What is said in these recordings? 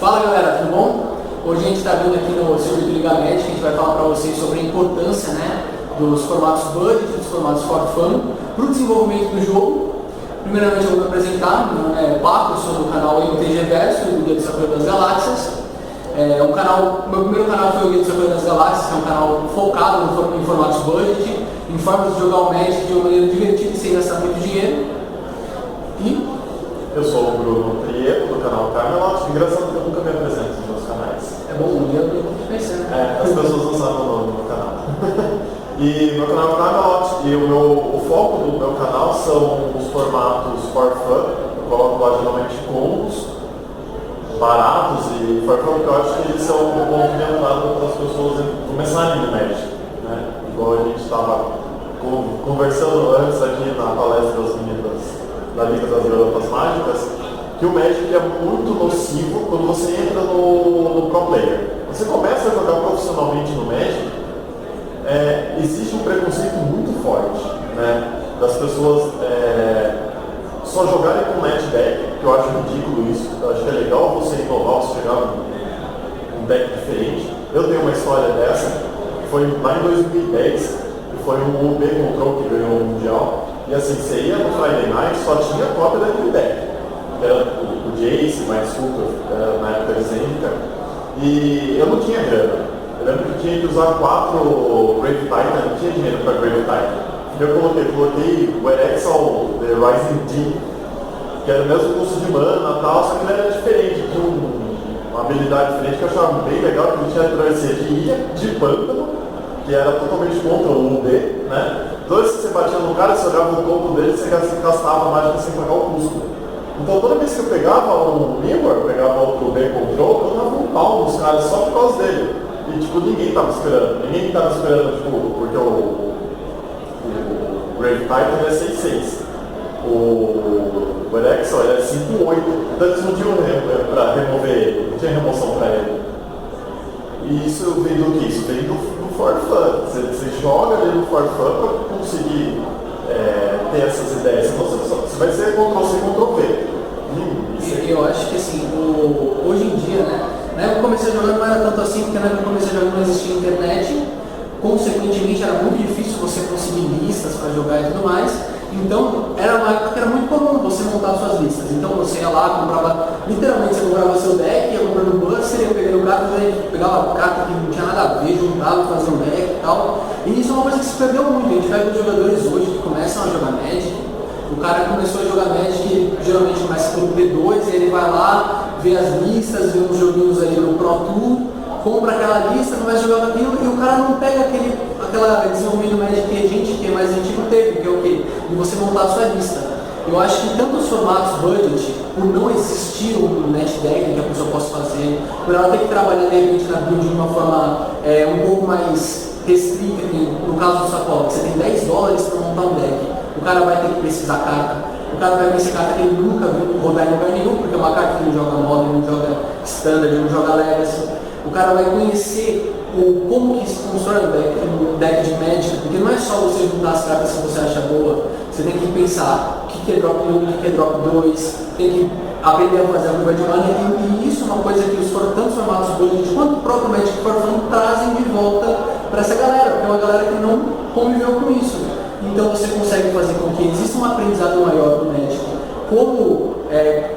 Fala galera, tudo bom? Hoje a gente está vindo aqui no Circuito Liga Magic, a gente vai falar para vocês sobre a importância dos formatos budget, dos formatos for fun, para o desenvolvimento do jogo. Primeiramente eu vou me apresentar, meu nome é Paco, eu sou do canal MTG Verso, do Guia do Desafiador das Galáxias. Meu primeiro canal foi o Guia do Desafiador das Galáxias, que é um canal focado em formatos budget, em formas de jogar o Magic de uma maneira divertida e sem gastar muito dinheiro. E eu sou o Bruno Prieto, do canal Camelot. Engraçado que eu nunca me apresento nos meus canais. É bom, um dia eu tô pensando. As pessoas não sabem o nome do meu canal. E meu canal Camelot, e o foco do meu canal são os formatos for fun. Eu coloco lá geralmente combos baratos e for fun, porque eu acho que eles são um ponto de entrada para as pessoas começarem no Magic. Né? Igual a gente estava conversando antes aqui na palestra das meninas da Liga das Garotas Mágicas, que o Magic é muito nocivo quando você entra no Pro Player. Você começa a jogar profissionalmente no Magic, existe um preconceito muito forte, né, das pessoas só jogarem com Net Deck, que eu acho ridículo isso. Eu acho que é legal você inovar, você chegar um deck diferente. Eu tenho uma história dessa, que foi lá em 2010, que foi um UB Control que ganhou o Mundial. E assim, você ia no Friday Night, só tinha cópia daquele deck, que era o Jace, mais Super, na época Zendika, e eu não tinha grana. Eu lembro que tinha que usar 4 Grave Titan, não tinha dinheiro para Grave Titan. Eu coloquei o Erexal The Rising D, que era o mesmo custo de mana e tal, só que ele era diferente, tinha uma habilidade diferente que eu achava bem legal, que ele tinha a travessia de ilha, de pântano, que era totalmente contra o UB, né? Toda vez que você batia no cara, você olhava no corpo dele, você gastava a mágica sem pagar o custo. Então toda vez que eu pegava um Mirror, pegava outro B Control, eu dava um pau nos caras só por causa dele. E tipo, ninguém tava esperando. Ninguém tava esperando, tipo, porque o Grave Titan é 6-6. O Erexal é 5-8. Então eles não tinham pra remover ele, não tinha remoção pra ele. E isso vem do que? Isso vem do for fun. Você joga ali no for fun para conseguir ter essas ideias. Senão você vai ser Ctrl-C, Ctrl-V. Eu acho que assim, hoje em dia, né? Na época que eu comecei a jogar não era tanto assim, porque na época que eu comecei a jogar não existia internet. Consequentemente era muito difícil você conseguir listas para jogar e tudo mais. Então era uma época que era muito comum você montar suas listas. Então você ia lá, comprava, literalmente você comprava seu deck, ia comprando buster, ia pegando cartas, pegava carta que não tinha nada a ver, juntava, fazia um deck e tal. E isso é uma coisa que se perdeu muito. A gente pega os jogadores hoje que começam a jogar Magic. O cara começou a jogar Magic, geralmente começa pelo P2, e ele vai lá, vê as listas, vê uns joguinhos ali no Pro Tour, compra aquela lista, começa a jogar aquilo, e o cara não pega aquela desenvolvimento Magic que a gente, que é mais antigo, teve, que é o quê? De você montar a sua lista. Eu acho que tanto os formatos budget, por não existir um net deck que a pessoa possa fazer, por ela ter que trabalhar de repente na build de uma forma um pouco mais restrita, no caso do Sacola, você tem $10 para montar um deck. O cara vai ter que precisar carta, o cara vai ver carta que ele nunca viu rodar em lugar nenhum, porque é uma carta que não joga Modern, não joga Standard, não joga Legacy. O cara vai conhecer como que se constrói um deck de Magic, porque não é só você juntar as cartas que você acha boa, você tem que pensar o que é drop 1, o que é drop 2, tem que aprender a fazer a curva de mana, e isso é uma coisa que tantos formatos budget quanto o próprio Magic for Fun trazem de volta para essa galera, porque é uma galera que não conviveu com isso. Então você consegue fazer com que exista um aprendizado maior do Magic, como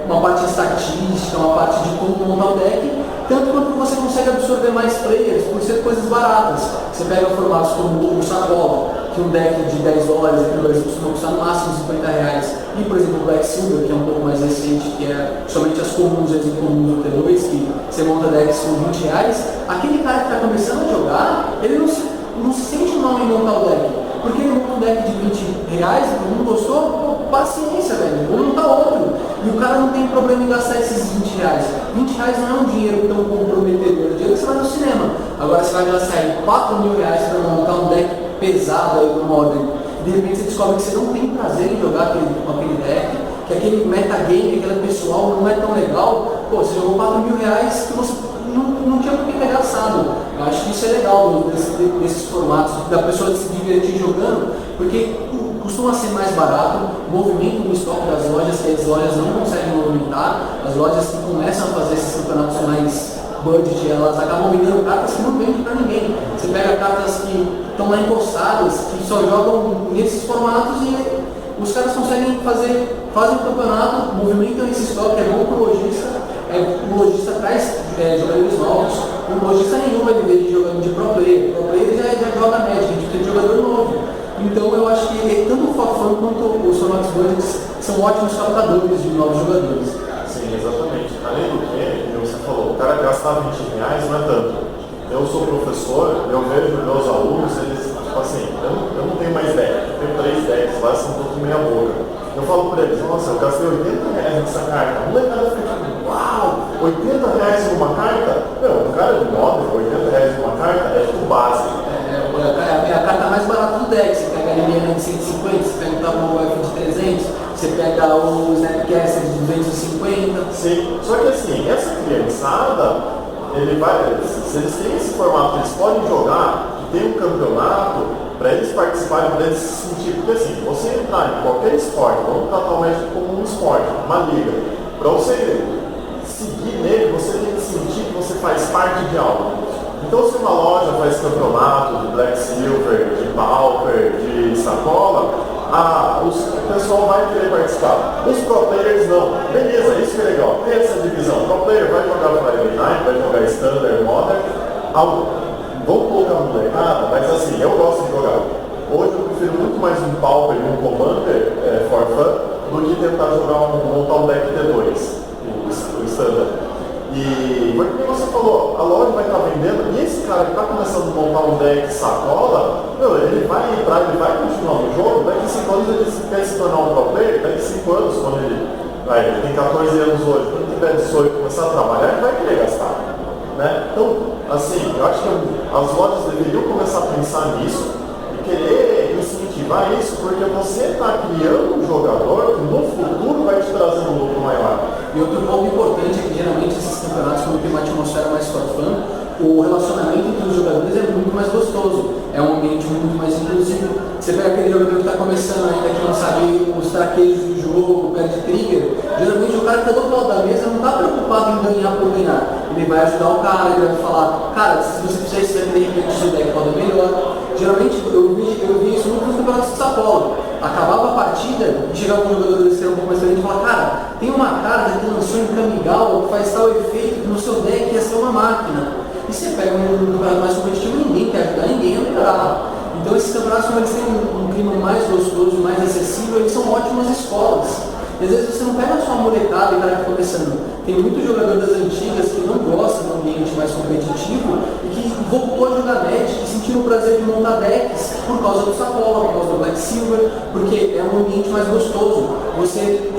uma parte estatística, uma parte de como montar o deck, tanto quanto você consegue absorver mais players por ser coisas baratas. Você pega formatos como o Sacola, que um deck de $10 aqui no Brasil costuma custar no máximo R$50, e por exemplo o Black Silver, que é um pouco mais recente, que é somente as comuns e as incomuns do T2, que você monta decks com R$20, aquele cara que está começando a jogar, ele não se sente mal em montar o deck. Porque ele monta um deck de R$20, não gostou? Pô, paciência, velho, vou montar outro. E o cara não tem problema em gastar esses R$20. R$20 não é um dinheiro tão comprometedor, é dinheiro que você vai no cinema. Agora você vai gastar aí R$4.000 para montar um deck pesado aí no Modern. De repente você descobre que você não tem prazer em jogar com aquele deck, que aquele metagame, aquele pessoal não é tão legal. Pô, você jogou R$4.000 que você não tinha por que ter gastado. Eu acho que isso é legal desses formatos, da pessoa se divertir jogando, porque costuma ser mais barato, movimento no estoque das lojas, que as lojas não conseguem movimentar, as lojas que começam a fazer esses campeonatos mais budget, elas acabam vendendo cartas que não vendem para ninguém. Você pega cartas que estão lá encostadas, que só jogam nesses formatos e os caras conseguem fazem um campeonato, movimentam esse estoque, é bom para o lojista, o lojista traz jogadores novos, o lojista nenhum vai viver de jogando de pro player já joga média, a gente tem jogador novo. Então eu acho que tanto o FOFAN quanto os formatos budgets são ótimos captadores de novos jogadores. Sim, exatamente. Além do que, como você falou, o cara gastar R$20 não é tanto. Eu sou professor, eu vejo meus alunos, eles, tipo assim, eu não tenho mais deck, eu tenho 3 decks lá, são todos meia boca. Eu falo pra eles, nossa, eu gastei R$80 nessa carta. A molecada fica tipo, uau, R$80 numa carta? Meu, um cara de moda, R$80 numa carta é tipo básico. É a carta mais barata do deck. Você pega a Liliana de 150, você pega o Tabu F de 300, você pega o Snapcaster de 250. Sim, só que assim, essa criançada, se eles têm esse formato, eles podem jogar, tem um campeonato, para eles participarem, para eles se sentirem, porque assim, você entrar em qualquer esporte, vamos tratar o Magic como um esporte, uma liga, para você seguir nele, você tem que sentir que você faz parte de algo. Então, se uma loja faz campeonato de Black Silver, de Pauper, de sacola, o pessoal vai querer participar. Os pro players não. Beleza, isso que é legal. Tem essa divisão. Pro player vai jogar Fire Night, vai jogar Standard, Modern. Vamos colocar uma molecada, mas assim, eu gosto de jogar. Hoje eu prefiro muito mais um Pauper e um Commander for fun do que tentar montar um deck T2, o Standard. E porque você falou, a loja vai estar vendendo, e esse cara que está começando a montar um deck sacola, ele vai entrar, ele vai continuar no jogo, daqui 5 anos ele quer se tornar um pro player, daqui 5 anos, quando ele tem 14 anos hoje, quando ele tiver 18 e começar a trabalhar, ele vai querer gastar. Né? Então, assim, eu acho que as lojas deveriam começar a pensar nisso e querer incentivar isso, porque você está criando um jogador que no futuro vai te trazer um lucro maior. E outro ponto importante é que geralmente esses campeonatos, quando tem uma atmosfera mais for fun, o relacionamento entre os jogadores é muito mais gostoso. É um ambiente muito mais inclusivo. Você pega aquele jogador que está começando ainda, que não sabe os traqueios do jogo, perde trigger. Geralmente o cara que está do outro lado da mesa não está preocupado em ganhar por ganhar. Ele vai ajudar o cara, ele vai falar, cara, se você fizer isso daqui, de repente o seu deck pode melhor. Geralmente eu vi isso muito nos campeonatos de sacola. Acabava a partida e chegava um jogador desse que era um pouco mais diferente e falava, cara, tem uma carta que lançou em Kamigawa que faz tal efeito que no seu deck ia ser uma máquina. E você pega um campeonato mais competitivo, ninguém quer ajudar ninguém a melhorar. Então esses campeonatos, como eles têm um clima mais gostoso, mais acessível, eles são ótimas escolas. E às vezes você não pega a sua molecada e está começando. Tem muito jogador das antigas que não gosta de um ambiente mais competitivo e que voltou a jogar Magic, que sentiram o prazer de montar decks por causa do sacola, por causa do Black Silver, porque é um ambiente mais gostoso. Você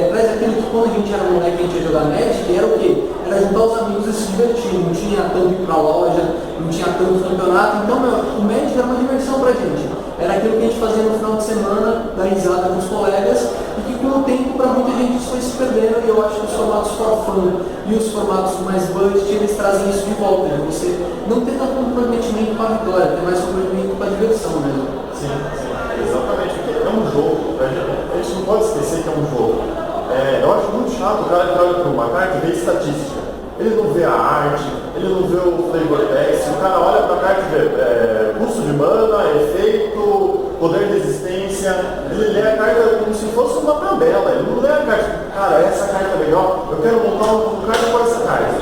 traz aquilo que quando a gente era moleque a gente ia jogar Magic, era o quê? Era juntar os amigos e se divertir. Não tinha tanto ir pra loja, não tinha tanto campeonato. Então, o Magic era uma diversão pra gente. Era aquilo que a gente fazia no final de semana, dar risada com os colegas, e que com o tempo, para muita gente, isso foi se perdendo, e eu acho que os formatos for fun e os formatos mais budget, eles trazem isso de volta, né? Você não tem tanto comprometimento com a vitória, tem mais comprometimento com a diversão, né? Sim, exatamente, porque é um jogo, a gente não pode esquecer que é um jogo. Eu acho muito chato o cara que olha para uma carta e vê estatística. Ele não vê a arte, ele não vê o flavor text, o cara olha para a carta e vê custo de mana, efeito, poder de resistência, ele lê a carta como se fosse uma tabela, ele não lê a carta, cara, essa carta é legal, eu quero montar um card com essa carta.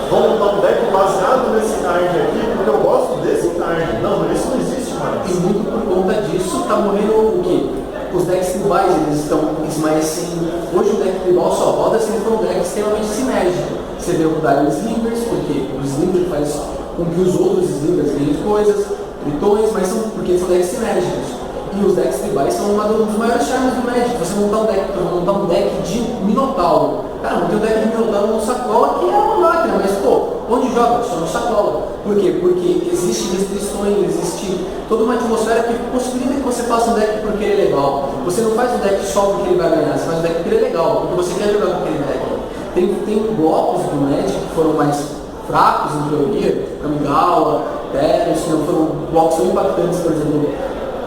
Vou montar um deck baseado nesse card aqui, porque eu gosto desse card. Não, isso não existe mais. E muito por conta disso, tá morrendo o quê? Os decks tribais, eles estão esmaecendo. Hoje o deck tribal só roda se ele for um deck extremamente sinérgico. Você vê o Dire Slivers, porque o Sliver faz com que os outros Slivers ganhem coisas, tritões, mas são porque são decks sinérgicos. E os decks tribais são um dos maiores charmes do Magic. Você montar um deck de Minotauro. Cara, não tem um deck de Minotauro no sacola que é uma máquina, mas pô, onde joga? Só no sacola. Por quê? Porque existem restrições, existe toda uma atmosfera que possibilita que você faça um deck porque ele é legal. Você não faz um deck só porque ele vai ganhar, você faz um deck porque ele é legal, porque você quer jogar com aquele deck. Tem blocos do Magic que foram mais fracos, em teoria, Kamigawa, Teros, que não foram blocos tão impactantes, por exemplo,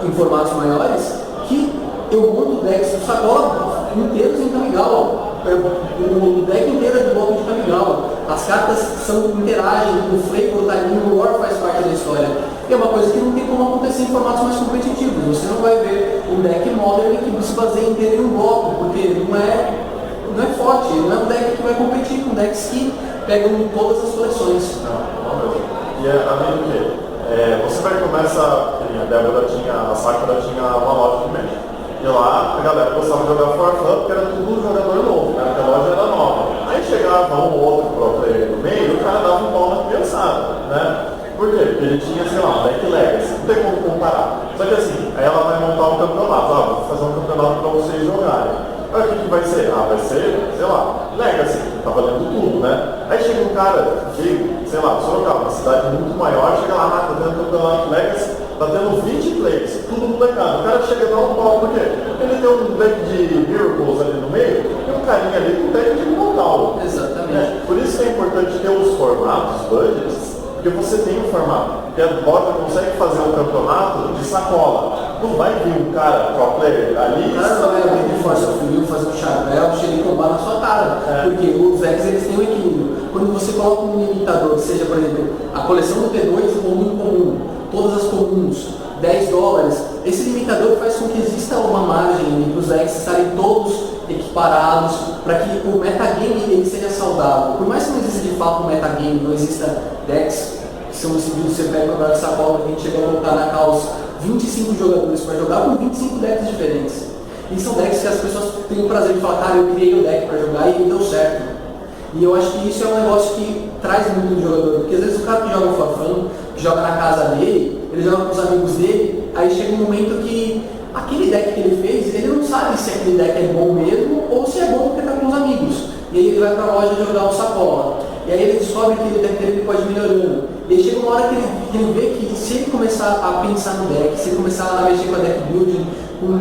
em formatos maiores, que eu monto decks do sacola inteiros em Kamigawa. O deck inteiro é de bloco de Kamigawa. As cartas interagem, o flavor tá ali, o lore faz parte da história. E é uma coisa que não tem como acontecer em formatos mais competitivos. Você não vai ver um deck modern que se baseia inteiro em um bloco, porque não é forte, não é um deck que vai competir com decks que pegam todas as coleções. Não mesmo. E além do que, você vai começar, a Débora a Sakura tinha uma loja de Magic. E lá a galera gostava de jogar For Fun porque era tudo jogador novo, né? Porque a loja era nova. Aí chegava um ou outro pro player no meio e o cara dava um pau na criançada, né? Por quê? Porque ele tinha, sei lá, um deck Legacy, não tem como comparar. Só que assim, aí ela vai montar um campeonato, vou fazer um campeonato para vocês jogarem. Aí o que vai ser? Vai ser, sei lá, Legacy, tá valendo tudo, né? Aí chega um cara de, sei lá, Sorocaba, uma cidade muito maior, chega lá, tá tendo um campeonato Legacy, tá tendo 20 players, tudo molecado. O cara chega e dá um pau, por quê? Porque ele tem um deck de Miracles ali no meio e um carinha ali com um deck de Mortal. Exatamente. Por isso que é importante ter os formatos, budgets, porque você tem um formato. Porque a loja consegue fazer um campeonato de sacola. Não vai vir um cara pro player ali. O cara não vai vir de Force of Will, fazer um chapéu, chegar e tombar na sua cara. Porque os decks eles têm um equilíbrio. Quando você coloca um limitador, seja, por exemplo, a coleção do T2 ou um comum, todas as comuns, $10, esse limitador faz com que exista uma margem para os decks estarem todos equiparados, para que o metagame ele seja saudável. Por mais que não exista de fato um metagame, não exista decks que são decididos, você pega para essa sacola, a gente chega a colocar na caos 25 jogadores para jogar com 25 decks diferentes. E são decks que as pessoas têm o prazer de falar, cara, eu criei o deck para jogar e deu certo. E eu acho que isso é um negócio que traz muito do jogador, porque às vezes o cara que joga o forfã, que joga na casa dele, ele joga com os amigos dele, aí chega um momento que aquele deck que ele fez, ele não sabe se aquele deck é bom mesmo ou se é bom porque tá com os amigos. E aí ele vai pra loja jogar o sacola. E aí ele descobre que o deck dele pode ir melhorando. E aí chega uma hora que ele vê que se ele começar a pensar no deck, se ele começar a mexer com a deck building,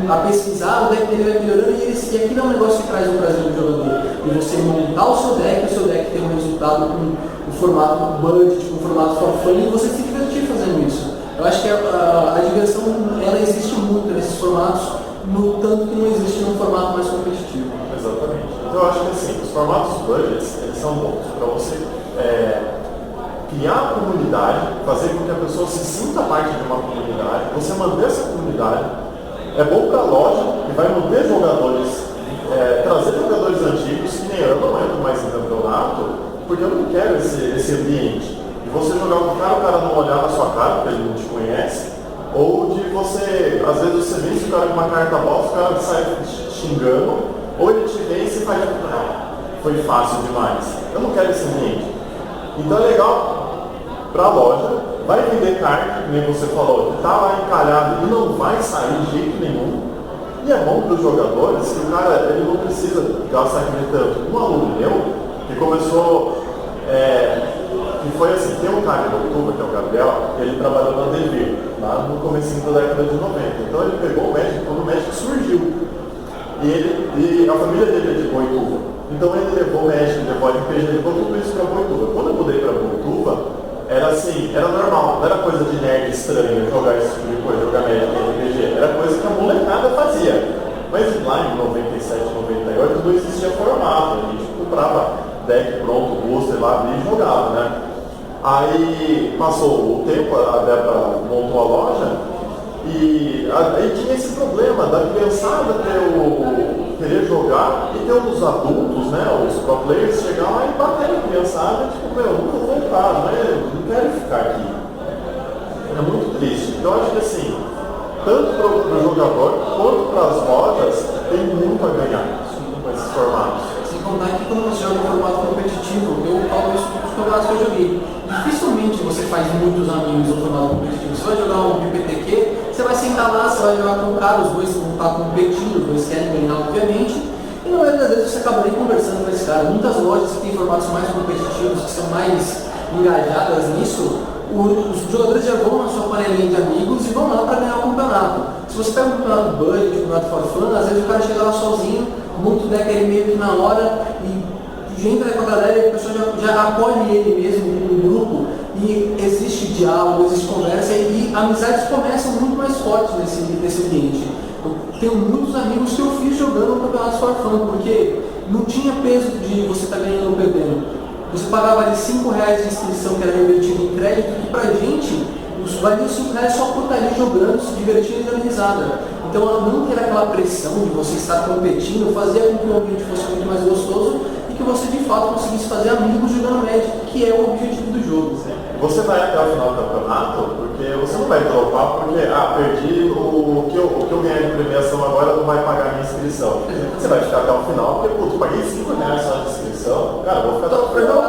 a pesquisar, o deck dele vai melhorando e aquilo é um negócio que traz o prazer do jogador. E você montar o seu deck ter um resultado com o formato budget, com o formato for fun, e você se divertir fazendo isso. Eu acho que a diversão ela existe muito nesses formatos, no tanto que não existe num formato mais competitivo. Exatamente. Então eu acho que assim, os formatos budgets, eles são bons para você criar a comunidade, fazer com que a pessoa se sinta parte de uma comunidade, você manter essa comunidade. É bom para a loja, que vai manter jogadores, trazer jogadores antigos, que nem eu não entro mais em campeonato, porque eu não quero esse ambiente. De você jogar com o cara não olhar na sua cara, porque ele não te conhece, ou de você, às vezes você vence o cara com uma carta bosta, o cara sai xingando, ou ele te vê e você faz, foi fácil demais. Eu não quero esse ambiente. Então é legal para a loja, vai vender carta, como você falou, que está lá encalhado e não vai sair de jeito nenhum. E é bom para os jogadores que o cara ele não precisa gastar aquele tanto. Um aluno meu que começou, que foi assim, tem um cara em Octubre, que é o Gabriel, ele trabalhou na DV, lá no comecinho da década de 90. Então ele pegou o Magic quando o Magic surgiu. E a família dele é de Boituva. Então ele levou o Magic, levou a RPG, levou tudo isso para Boituva. Quando eu mudei para Boituva, era assim, era normal, não era coisa de nerd estranho jogar esse tipo de coisa, jogar Magic e RPG. Era coisa que a molecada fazia. Mas lá em 97, 98 não existia formato. A gente comprava deck pronto, booster lá, abria e jogava, né? Aí passou o tempo, a Débora montou a loja e aí tinha esse problema da criançada querer jogar e ter uns adultos, né, os pro players chegar lá e bater na criançada e tipo, eu nunca vou voltar, né, não quero ficar aqui. É muito triste. Então eu acho que assim, tanto para o jogador quanto para as lojas tem muito a ganhar com esses formatos. Sem contar que quando você joga em formato competitivo, eu falo isso dos campeonatos que eu joguei, dificilmente você faz muitos amigos no formato competitivo. Você vai jogar um PPTQ, você vai sentar lá, você vai jogar com o cara, os dois vão estar competindo, os dois querem ganhar, obviamente, e na maioria das vezes você acaba nem conversando com esse cara. Muitas lojas que têm formatos mais competitivos, que são mais engajadas nisso, os jogadores já vão na sua panelinha de amigos e vão lá para ganhar o campeonato. Se você pega um campeonato budget, um campeonato for fun, às vezes o cara chega lá sozinho, monta o deck ali meio que na hora e entra com a galera e a pessoa já acolhe ele mesmo no grupo e existe diálogo, existe conversa e amizades começam muito mais fortes nesse ambiente. tenho muitos amigos que eu fiz jogando no Campeonato for Fun, porque não tinha peso de você estar ganhando ou perdendo. Você pagava ali R$5 de inscrição que era revertido em crédito, e pra gente, valia os R$5 só por estar ali jogando, se divertindo e dando risada. Então não ter aquela pressão de você estar competindo fazia com que o ambiente fosse muito mais gostoso e que você de fato conseguisse fazer amigos jogando Magic, que é o objetivo do jogo. Você vai até o final do campeonato, porque você não vai dropar porque, perdi o que eu ganhei de premiação agora não vai pagar a minha inscrição. Você vai ficar até o final, porque, putz, paguei R$5 só de inscrição, cara, vou ficar até o final.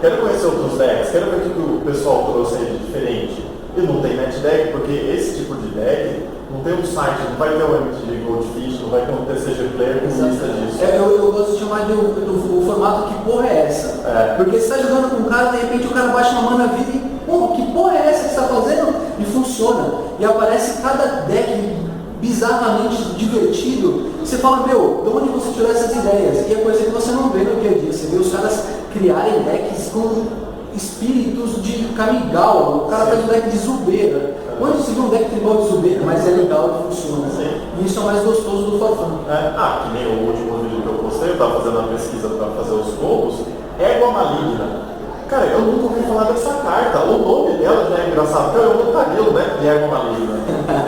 Quero conhecer outros decks, quero ver o que o pessoal trouxe aí de diferente. E não tem net deck, porque esse tipo de deck não tem um site, não vai ter um MTG Goldfish, não vai ter um TCG Player com lista disso. Eu gosto de chamar do formato que porra é essa? Porque você está jogando com um cara, de repente o cara baixa uma mana vida e, porra, que porra é essa que você está fazendo? E funciona. E aparece cada deck bizarramente divertido. Você fala, meu, de onde você tirou essas ideias? E é coisa que você não vê no dia a dia. Você vê os caras criarem decks com espíritos de Kamigawa. O cara faz um deck de Zubeira. Onde você vê um deck tribal de Zubeira, mas é legal e funciona. E isso é o mais gostoso do For Fun. Que nem o último vídeo que eu postei, eu estava fazendo a pesquisa para fazer os combos. Égua Maligna. Cara, eu nunca ouvi falar dessa carta. O nome dela já é engraçado. Cara, eu montaria o deck de Égua Maligna.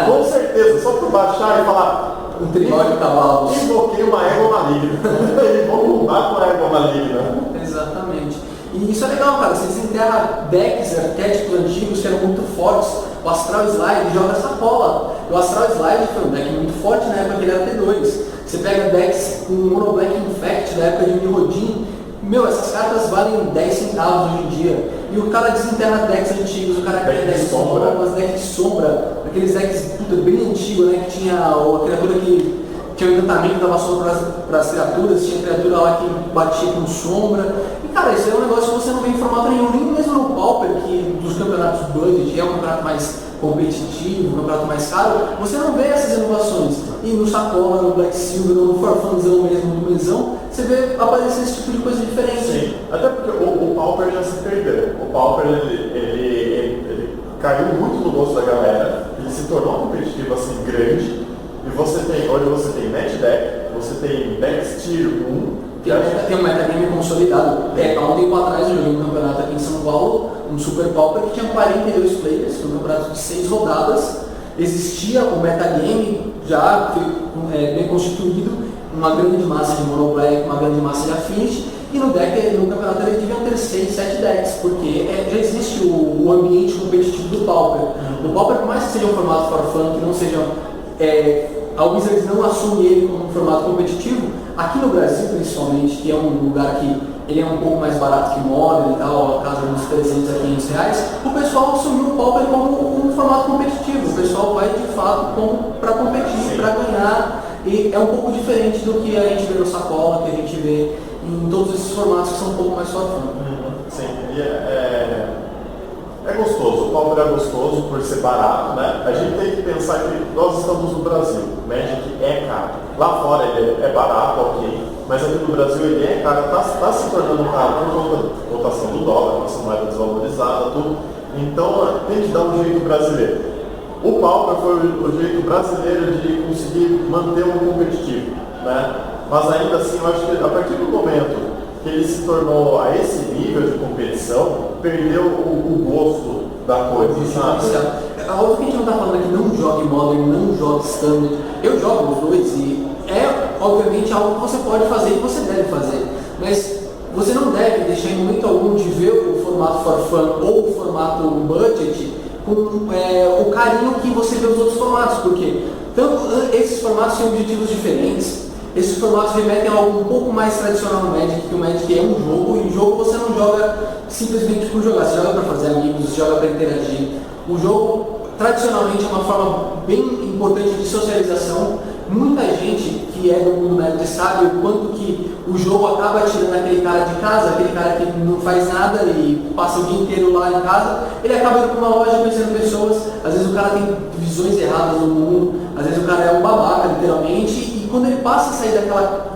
Com certeza, só por baixar e falar. Um tribal de cavalos. Invoquei uma Égua Maligna. E vou combar com a Égua Maligna. Exatamente. E isso é legal, cara. Você desenterra decks, arquétipos antigos que eram muito fortes. O Astral Slide joga sacola. O Astral Slide foi um deck muito forte na época que ele era T2. Você pega decks com Mono Black Infect da época de Mirrodin. Meu, essas cartas valem 10 centavos hoje em dia. E o cara desenterra decks antigos, o cara cria decks novas, decks de sombra, aqueles decks bem antigos, né? Que tinha a criatura que tinha o encantamento, dava sombra para as criaturas, tinha criatura lá que batia com sombra. E cara, isso é um negócio que você não vê em formato nenhum, nem mesmo no Pauper, que dos campeonatos budget é um campeonato mais competitivo, um campeonato mais caro, você não vê essas inovações. E no Sacola, no Black Silver, ou no Forfunzão mesmo, no Mesão, você vê aparecer esse tipo de coisa diferente. Sim, até porque o Pauper já se perdeu. O Pauper, ele caiu muito no gosto da galera, ele se tornou competitivo assim, grande, e hoje você tem Net Deck, você tem Decks Tier 1, tem um metagame consolidado. Há um tempo atrás eu joguei um campeonato aqui em São Paulo, um Super Pauper que tinha 42 players, foi um campeonato de 6 rodadas. Existia o metagame já bem constituído, uma grande massa de Mono Black, uma grande massa de Affinity, e no campeonato eles deviam ter 6, 7 decks, porque já existe o ambiente competitivo do Pauper. O Pauper, por mais que seja um formato for fun, que não seja... a Wizards não assume ele como um formato competitivo. Aqui no Brasil, principalmente, que é um lugar que ele é um pouco mais barato que Modern e tal, a casa dos 300 a 500 reais, o pessoal assumiu o Pauper como um formato competitivo. O pessoal vai, de fato, para competir, para ganhar. E é um pouco diferente do que a gente vê no Sacola, que a gente vê em todos esses formatos que são um pouco mais for fun. Sim, e é gostoso, o Pauper é gostoso por ser barato, né? A gente tem que pensar que nós estamos no Brasil, o Magic é caro. Lá fora ele é barato, ok, mas aqui no Brasil ele é caro, está se tornando caro por conta da cotação do dólar, nossa moeda desvalorizada, tudo. Então tem que dar um jeito brasileiro. O Pauper foi o jeito brasileiro de conseguir manter um competitivo, né? Mas ainda assim, eu acho que a partir do momento que ele se tornou a esse nível de competição, perdeu o gosto da coisa, sabe? Óbvio que a gente não está falando que não jogue Modern, não jogue Standard. Eu jogo os dois e obviamente algo que você pode fazer e que você deve fazer. Mas você não deve deixar em momento algum de ver o formato for fun ou o formato budget com o carinho que você vê os outros formatos, porque tanto esses formatos têm objetivos diferentes. Esses formatos remetem a algo um pouco mais tradicional no Magic, que o Magic é um jogo, e o jogo você não joga simplesmente por jogar, você joga para fazer amigos, você joga para interagir. O jogo, tradicionalmente, é uma forma bem importante de socialização. Muita gente que é do mundo Magic sabe o quanto que o jogo acaba tirando aquele cara de casa, aquele cara que não faz nada e passa o dia inteiro lá em casa, ele acaba indo para uma loja conhecendo pessoas, às vezes o cara tem visões erradas do mundo, às vezes o cara é um babaca, literalmente, e quando ele passa a sair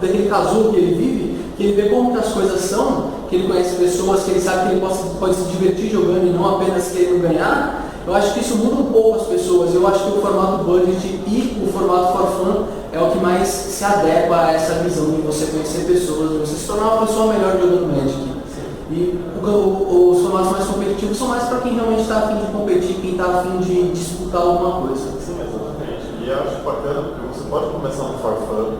daquele casulo que ele vive, que ele vê como que as coisas são, que ele conhece pessoas, que ele sabe que ele pode se divertir jogando e não apenas querendo ganhar, Eu acho que isso muda um pouco as pessoas. Eu acho que o formato budget e o formato for fun é o que mais se adequa a essa visão de você conhecer pessoas, de você se tornar uma pessoa melhor jogando Magic. E os formatos mais competitivos são mais para quem realmente está afim de competir, quem está afim de disputar alguma coisa. Sim, exatamente. E eu acho bacana porque você pode começar no for fun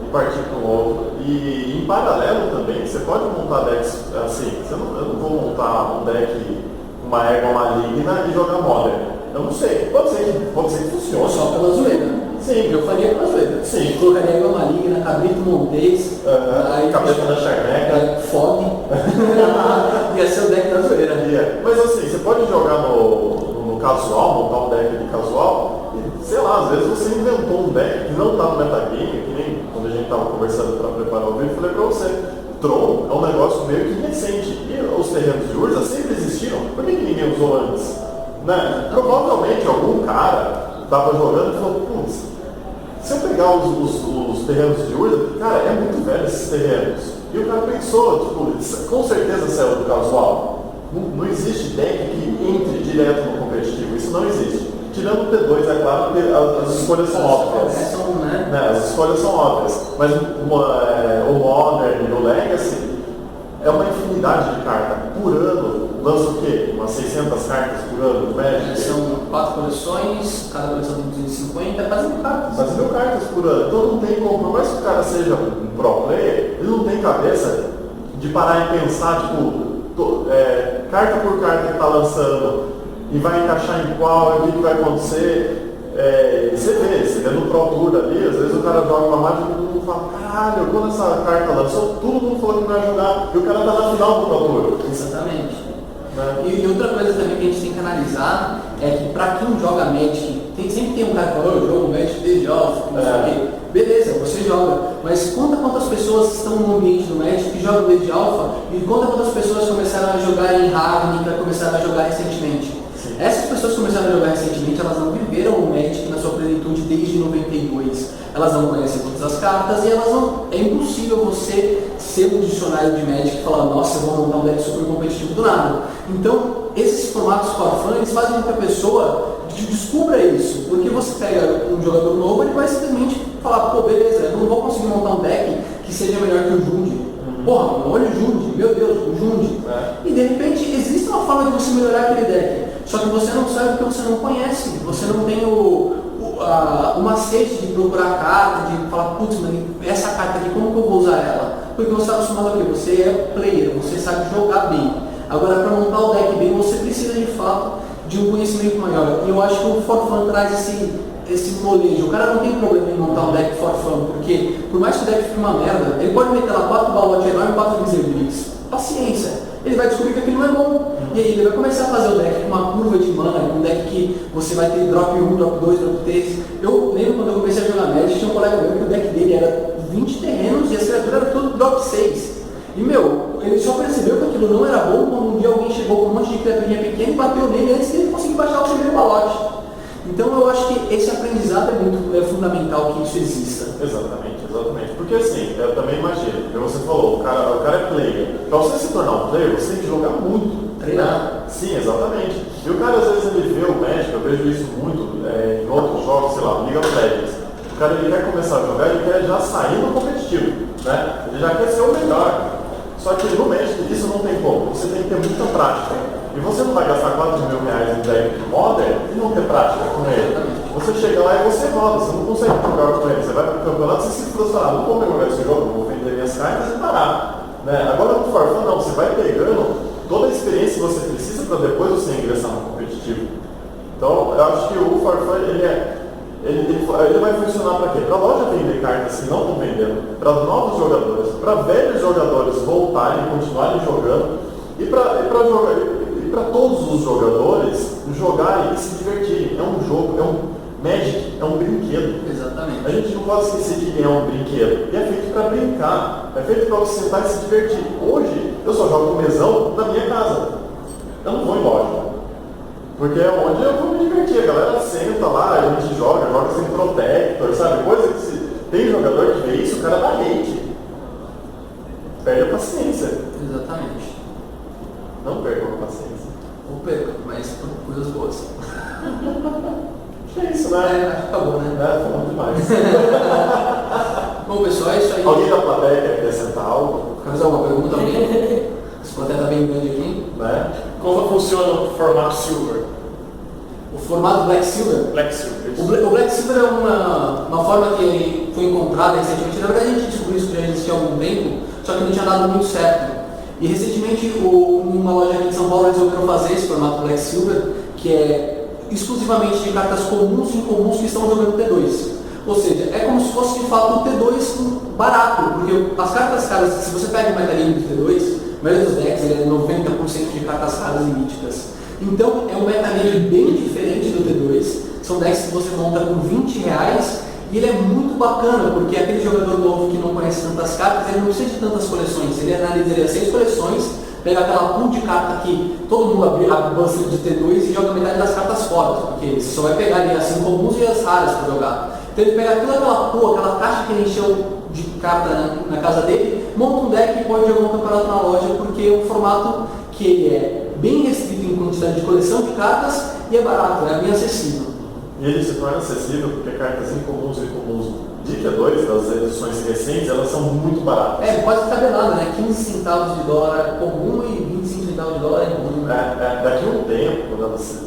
e partir para um outro. E em paralelo também, você pode montar decks assim. Eu não vou montar um deck com uma égua maligna e jogar Modern. Eu não sei. Pode ser que funcione. Só pela zoeira. Sim. Eu faria pela zoeira. Sim. Colocaria égua maligna, cabrito montês, aí cabeça da charneca. Fog. Ia ser o deck da zoeira. Mas assim, você pode jogar no casual, montar um deck de casual, e sei lá, às vezes você inventou um deck que não está no metagame, que nem quando a gente estava conversando para preparar o vídeo, eu falei para você, Tron é um negócio meio que recente, e os terrenos de Urza sempre existiram, por que ninguém usou antes? Né? Provavelmente algum cara estava jogando e falou, putz, se eu pegar os terrenos de Urza, cara, é muito velho esses terrenos. E o cara pensou, tipo, com certeza saiu do casual. Não existe deck que entre direto no competitivo, isso não existe. Tirando o T2, é claro, porque as escolhas são óbvias. As escolhas são óbvias. Mas o Modern e o Legacy é uma infinidade de cartas. Por ano, lança o quê? Umas 600 cartas por ano do Magic? São 4 coleções, cada coleção tem 250, quase 1000 cartas. Quase 1000 cartas por ano. Então não tem como, por mais que o cara seja um pro player, ele não tem cabeça de parar e pensar, tipo, carta por carta que está lançando e vai encaixar em qual, o que vai acontecer. Você vê no Pro Tour ali, às vezes o cara joga uma mágica e todo mundo fala, caralho, quando essa carta lançou, todo mundo falou que não ia jogar, e o cara está na final do Pro Tour. Exatamente. Né? E outra coisa também que a gente tem que analisar é que para quem joga Magic, sempre tem um cara que fala, eu jogo Magic desde alfa, não sei o quê. Beleza, você joga, mas conta quantas pessoas estão no ambiente do Magic que jogam desde alfa e conta quantas pessoas começaram a jogar em Ravnica, começaram a jogar recentemente. Sim. Essas pessoas que começaram a jogar recentemente, elas não viveram o Magic na sua plenitude desde 92. Elas não conhecem todas as cartas e é impossível você ser um dicionário de Magic e falar, nossa, eu vou montar um deck super competitivo do nada. Então, esses formatos for fun, eles fazem com que a pessoa descubra isso, porque você pega um jogador novo, ele vai simplesmente falar, pô, beleza, eu não vou conseguir montar um deck que seja melhor que o Jund. Porra, olha o Jund, meu Deus, o Jund. E de repente existe uma forma de você melhorar aquele deck, só que você não sabe porque você não conhece, você não tem o macete de procurar a carta, de falar, putz, essa carta aqui, como que eu vou usar ela? Porque você está acostumado a quê? Você é player, você sabe jogar bem. Agora, para montar o deck bem, você precisa de fato de um conhecimento maior. E eu acho que o For Fun traz esse molejo. O cara não tem problema em montar um deck For Fun, porque por mais que o deck fique uma merda, ele pode meter lá 4 balotes enormes e 4 Wizard Bricks. Paciência. Ele vai descobrir que aquilo não é bom. E aí ele vai começar a fazer o deck com uma curva de mana, um deck que você vai ter drop 1, drop 2, drop 3. Eu lembro quando eu comecei a jogar Magic, tinha um colega meu que o deck dele era 20 terrenos e as criaturas eram tudo drop 6. E ele só percebeu que aquilo não era bom quando um dia alguém chegou com um monte de criaturinha pequena e bateu nele antes de ele conseguir baixar o primeiro balote. Então eu acho que esse aprendizado é fundamental que isso exista. Exatamente. Porque assim, eu também imagino, como você falou, o cara é player. Para você se tornar um player, você tem que jogar muito. Treinar. Sim, exatamente. E o cara às vezes ele vê o Magic, eu vejo isso muito em outros jogos, sei lá, League of Legends. O cara ele quer começar a jogar, ele quer já sair no competitivo, né? Ele já quer ser o melhor. Só que no Magic isso não tem como, você tem que ter muita prática. E você não vai gastar 4 mil reais em deck Modern e não ter prática com ele. Você chega lá e você roda, você não consegue jogar com ele. Você vai para o campeonato e você se frustra, não vou jogar esse jogo, vou vender minhas cartas e parar. Né? Agora no For Fun não, você vai pegando toda a experiência que você precisa para depois você ingressar no competitivo. Então eu acho que o For Fun ele vai funcionar para quê? Para a loja vender cartas que não estão vendendo, para novos jogadores, para velhos jogadores voltarem e continuarem jogando e para todos os jogadores jogarem e se divertirem. É um jogo, Magic é um brinquedo. Exatamente. A gente não pode esquecer que ele é um brinquedo. E é feito para brincar. É feito para você sentar e se divertir. Hoje, eu só jogo mesão na minha casa. Eu não vou em loja. Porque é onde eu vou me divertir. A galera senta lá, a gente joga sem protector, sabe? Coisa que se tem jogador que vê isso, o cara dá hate. Perde a paciência. Exatamente. Não percam a paciência. Ou perca, mas por coisas boas. É isso, né? Acho que acabou, né? Falando demais. Bom, pessoal, é isso aí. Alguém da plateia quer acrescentar algo? Quer fazer alguma pergunta também? Esse plateia tá bem grande aqui. Né? Como funciona o formato Silver? O formato Black Silver. Black Silver. O Black Silver é uma forma que foi encontrada recentemente. Na verdade, a gente descobriu isso que já existia há algum tempo, só que não tinha dado muito certo. E recentemente, uma loja aqui em São Paulo resolveram fazer esse formato Black Silver, que é exclusivamente de cartas comuns e incomuns que estão jogando T2. Ou seja, é como se fosse de fato o T2 barato, porque as cartas caras, se você pega o metagame do T2, a maioria dos decks ele é 90% de cartas raras e míticas. Então é um metagame bem diferente do T2, são decks que você monta com R$20 e ele é muito bacana, porque aquele jogador novo que não conhece tantas cartas, ele não precisa de tantas coleções, ele analisaria 6 coleções, pega aquela pool de carta que todo mundo abre bastante de T2 e joga metade das cartas fora, porque você só vai pegar ali as incomuns e as raras para jogar. Então ele pega toda aquela pool, aquela caixa que ele encheu de carta na casa dele, monta um deck e pode jogar um campeonato na loja, porque é um formato que ele é bem restrito em quantidade de coleção de cartas e é barato, é bem acessível. E ele se torna acessível porque cartas incomuns e comuns de T2, das edições recentes, elas são muito baratas. É, quase tabelado, né? 15 centavos de dólar comum e 25 centavos de dólar incomum. Daqui a um tempo, quando elas se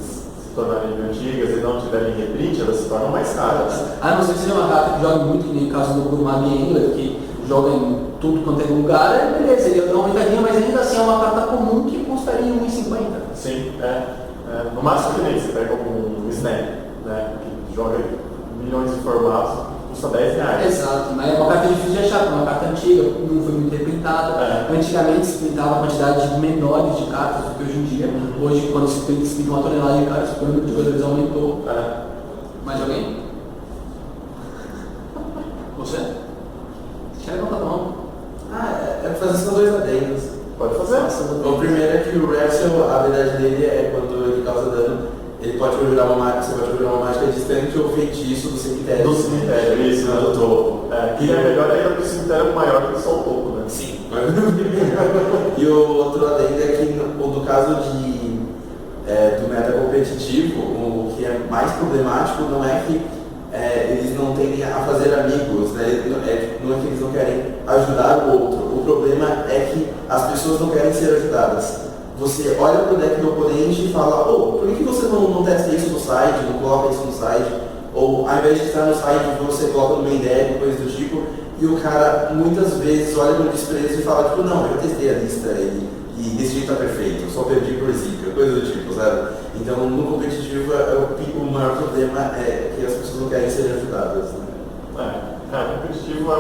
tornarem antigas e não tiverem reprint, elas se tornam mais caras. A não ser que seja uma carta que joga muito, que nem o caso do Magui Engler, que joga em tudo quanto é lugar, beleza, ele dá uma aumentadinha, mas ainda assim é uma carta comum que custaria R$1,50. Sim, no máximo que nem você pega um Snap, né, que joga milhões de formatos, custa R$10. Exato, mas é uma carta difícil de achar, uma carta antiga, não foi muito reprintada. Antigamente se printava quantidades menores de cartas do que hoje em dia. Hoje, quando se pinta uma tonelada de cartas, o número de jogadores aumentou. Mais alguém? Você? Deixa eu levantar a mão. É fazer só 2 adendos. Pode fazer. O primeiro é que o Wrestle, a habilidade dele é quando ele causa dano, ele pode conjurar uma mágica, você pode conjurar uma mágica distante ou feitiço do cemitério. Do cemitério, isso, né, do topo. Que é melhor ainda porque o cemitério é maior que só o topo, né? Sim. E o outro adendo é que no caso do meta competitivo, o que é mais problemático não é que eles não tendem a fazer amigos, né? Não é que eles não querem ajudar o outro. O problema é que as pessoas não querem ser ajudadas. Você olha para o deck do oponente e fala, por que você não testa isso no site, não coloca isso no site? Ou ao invés de estar no site, você coloca no main deck, coisa do tipo, e o cara muitas vezes olha com desprezo e fala, tipo, não, eu já testei a lista e desse jeito tá perfeito, eu só perdi por zica, coisa do tipo, sabe? Então no competitivo o maior problema é que as pessoas não querem ser ajudadas, né? Competitivo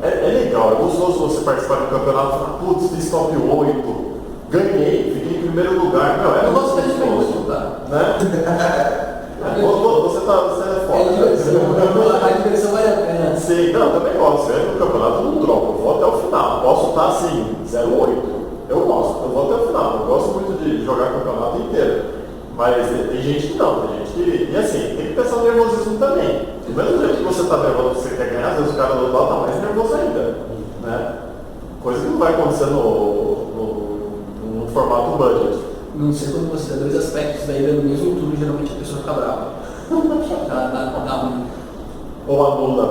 é legal, é gostoso você participar do campeonato e falar, putz, fiz top 8, ganhei, fiquei em primeiro lugar, eu gosto de gosto, tá? Né? Você é foda. A diversão vale a pena. Sim, não, eu também gosto. Eu no campeonato não troco, eu vou até o final. Posso estar assim, 0,8. Eu gosto, eu vou até o final. Eu gosto muito de jogar o campeonato inteiro. Mas tem gente que não, tem gente que. E assim, tem que pensar no nervosismo também. Do mesmo jeito que você está nervoso, você quer ganhar, às vezes o cara do outro lado está mais nervoso ainda. Né? Coisa que não vai acontecer no formato budget. Não sei quando você dá 2 aspectos daí no mesmo turno, geralmente a pessoa fica brava. Dá ruim. Ou anula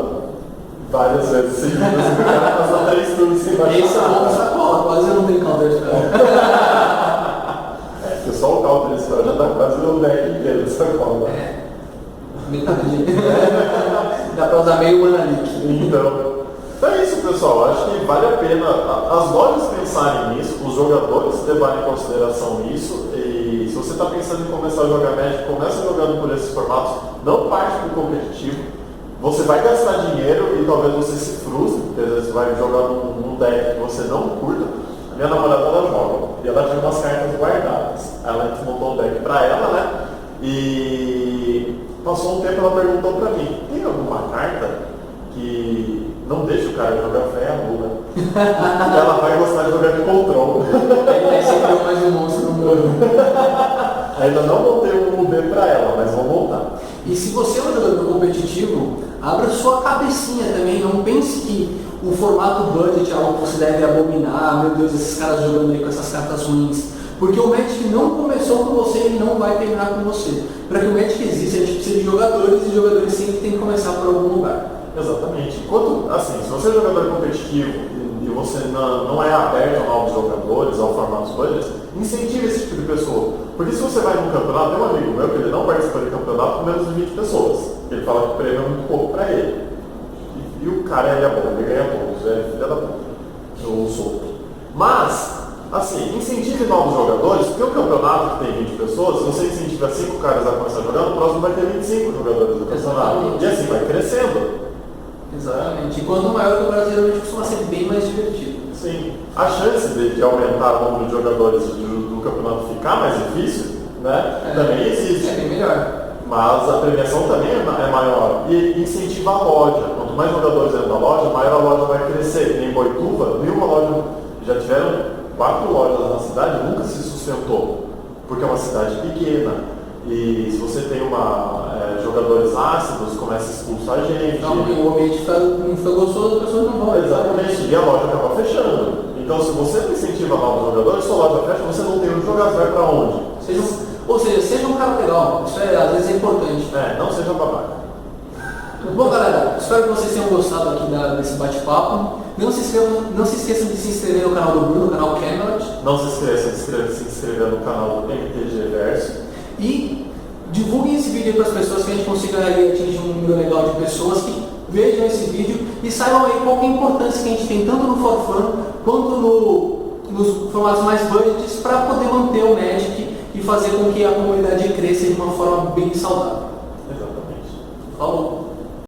várias vezes seguidas, o cara passa 3 turnos sem baixar. Esse é o bom sacola, quase eu não tenho counter spell. Porque só o counter spell já tá quase no deck inteiro de sacola. Metade. Dá pra usar meio mana leak. Então é isso, pessoal. Acho que vale a pena as lojas pensarem nisso, os jogadores levarem em consideração isso. E se você está pensando em começar a jogar Magic, começa jogando por esses formatos, não parte para o competitivo. Você vai gastar dinheiro e talvez você se frustre, porque às vezes você vai jogar num deck que você não curta. A minha namorada ela joga e ela tinha umas cartas guardadas. Ela montou um deck para ela, né? E passou um tempo ela perguntou para mim, tem alguma carta que não deixa o cara jogar fé à lua? Ela vai gostar de jogar de control. Aí você criou mais um monstro no mundo. Ainda não montei um UB para ela, mas vou montar. E se você é um jogador competitivo, abra sua cabecinha também. Não pense que o formato budget é algo que você deve abominar. Meu Deus, esses caras jogando aí com essas cartas ruins. Porque o Magic não começou com você e ele não vai terminar com você. Para que o Magic exista, a gente precisa de jogadores e jogadores sempre têm que começar por algum lugar. Exatamente. Enquanto, assim, se você é jogador competitivo e você não é aberto a novos jogadores, ao formato budget, incentive esse tipo de pessoa. Porque se você vai num campeonato, tem um amigo meu que ele não participa de campeonato com menos de 20 pessoas. Ele fala que o prêmio é muito pouco para ele. E o cara ele é bom, ele ganha pontos, é filha da puta. Eu solto. Mas, assim, incentive novos jogadores, porque o campeonato que tem 20 pessoas, se você incentiva 5 caras a começar jogando, o próximo vai ter 25 jogadores do campeonato. E assim vai crescendo. Exatamente. E quanto maior o Brasil, geralmente costuma ser bem mais divertido. Sim. A chance de aumentar o número de jogadores do campeonato ficar mais difícil, né? Também existe. É bem melhor. Mas a premiação também é maior. E incentiva a loja. Quanto mais jogadores dentro da loja, maior a loja vai crescer. Em Boituva, nenhuma loja, já tiveram 4 lojas na cidade, nunca se sustentou. Porque é uma cidade pequena. E se você tem jogadores ácidos, começa a expulsar gente. Então, o ambiente não fica gostoso, as pessoas não vão. Exatamente, e a loja acaba fechando. Então, se você não incentiva novos jogadores, sua loja fecha, você não tem onde jogar, você vai para onde? Ou seja, seja um cara legal. Isso às vezes é importante. Não seja babaca. Bom, galera, espero que vocês tenham gostado aqui desse bate-papo. Não se esqueçam de se inscrever no canal do Bruno, no canal Camelot. Não se esqueçam de se inscrever no canal do MTG Verso. E divulguem esse vídeo para as pessoas, que a gente consiga atingir um número legal de pessoas que vejam esse vídeo e saibam aí qual que é a importância que a gente tem tanto no For Fun quanto nos formatos mais budgets para poder manter o Magic e fazer com que a comunidade cresça de uma forma bem saudável. Exatamente. Falou!